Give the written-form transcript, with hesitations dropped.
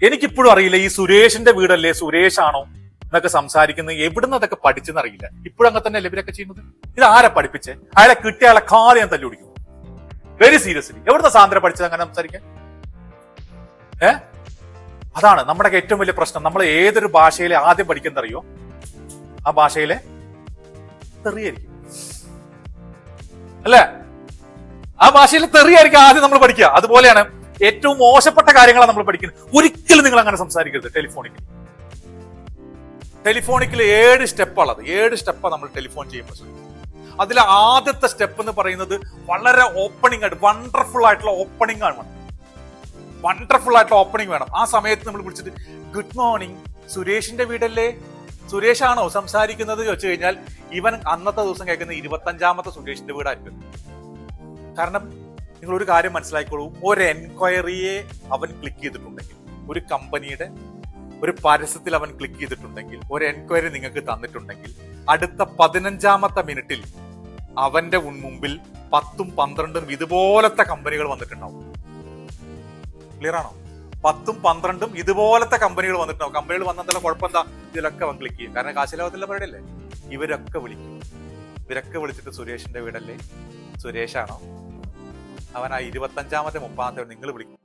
എനിക്കിപ്പോഴും അറിയില്ല ഈ സുരേഷിന്റെ വീടല്ലേ, സുരേഷ് ആണോ എന്നൊക്കെ സംസാരിക്കുന്നത് എവിടുന്ന് അതൊക്കെ പഠിച്ചെന്ന് അറിയില്ല. ഇപ്പോഴും അങ്ങനെ തന്നെ ഇവരൊക്കെ ചെയ്യുന്നത്. ഇത് ആരെ പഠിപ്പിച്ചേ? അയാളെ കിട്ടിയ ആളെ കാല് ഞാൻ തല്ലി പിടിക്കും. Very seriously. എവിടുന്ന സാന്ദ്ര പഠിച്ചത് അങ്ങനെ സംസാരിക്കാൻ? അതാണ് നമ്മുടെ ഏറ്റവും വലിയ പ്രശ്നം. നമ്മൾ ഏതൊരു ഭാഷയിലെ ആദ്യം പഠിക്കുന്ന അറിയോ? ആ ഭാഷയിലെ തെറിയായിരിക്കും അല്ലേ? ആ ഭാഷയിൽ തെറിയായിരിക്കും ആദ്യം നമ്മൾ പഠിക്കുക. അതുപോലെയാണ് ഏറ്റവും മോശപ്പെട്ട കാര്യങ്ങളാണ് നമ്മൾ പഠിക്കുന്നത്. ഒരിക്കലും നിങ്ങൾ അങ്ങനെ സംസാരിക്കരുത്. ടെലിഫോണിക്കിൽ 7 സ്റ്റെപ്പുള്ളത്. 7 സ്റ്റെപ്പാണ് നമ്മൾ ടെലിഫോൺ ചെയ്യുമ്പോൾ ശ്രമിക്കുന്നത്. അതിൽ ആദ്യത്തെ സ്റ്റെപ്പ് എന്ന് പറയുന്നത് വളരെ ഓപ്പണിംഗ് ആയിട്ട് വണ്ടർഫുൾ ആയിട്ടുള്ള ഓപ്പണിംഗ് ആണ്. വണ്ടർഫുൾ ആയിട്ടുള്ള ഓപ്പണിംഗ് വേണം. ആ സമയത്ത് നമ്മൾ വിളിച്ചിട്ട് ഗുഡ് മോർണിംഗ്, സുരേഷിന്റെ വീടല്ലേ, സുരേഷാണോ സംസാരിക്കുന്നത് ചോദിച്ചു കഴിഞ്ഞാൽ ഇവൻ അന്നത്തെ ദിവസം കേൾക്കുന്ന 25ാമത്തെ സുരേഷിന്റെ വീടായിരിക്കും. കാരണം നിങ്ങൾ ഒരു കാര്യം മനസ്സിലാക്കിക്കോളൂ, ഒരു എൻക്വയറിയെ അവൻ ക്ലിക്ക് ചെയ്തിട്ടുണ്ടെങ്കിൽ, ഒരു കമ്പനിയുടെ ഒരു പരസ്യത്തിൽ അവൻ ക്ലിക്ക് ചെയ്തിട്ടുണ്ടെങ്കിൽ, ഒരു എൻക്വയറി നിങ്ങൾക്ക് തന്നിട്ടുണ്ടെങ്കിൽ, അടുത്ത 15ാമത്തെ മിനിറ്റിൽ അവന്റെ മുമ്പിൽ 10ഉം 12ഉം ഇതുപോലത്തെ കമ്പനികൾ വന്നിട്ടുണ്ടാവും. ക്ലിയർ ആണോ? 10ഉം 12ഉം ഇതുപോലത്തെ കമ്പനികൾ വന്നിട്ടുണ്ടാവും. കമ്പനികൾ വന്നെന്നുള്ള കുഴപ്പമെന്താ? ഇതിലൊക്കെ അവൻ ക്ലിക്ക് ചെയ്യും. കാരണം കാശിലാവത്തില്ല പരിപാടിയല്ലേ. ഇവരൊക്കെ വിളിക്കും. ഇവരൊക്കെ വിളിച്ചിട്ട് സുരേഷിന്റെ വീടല്ലേ, സുരേഷാണോ, അവൻ ആ 25ാമത്തെ 30ാമത്തെ നിങ്ങൾ വിളിക്കും.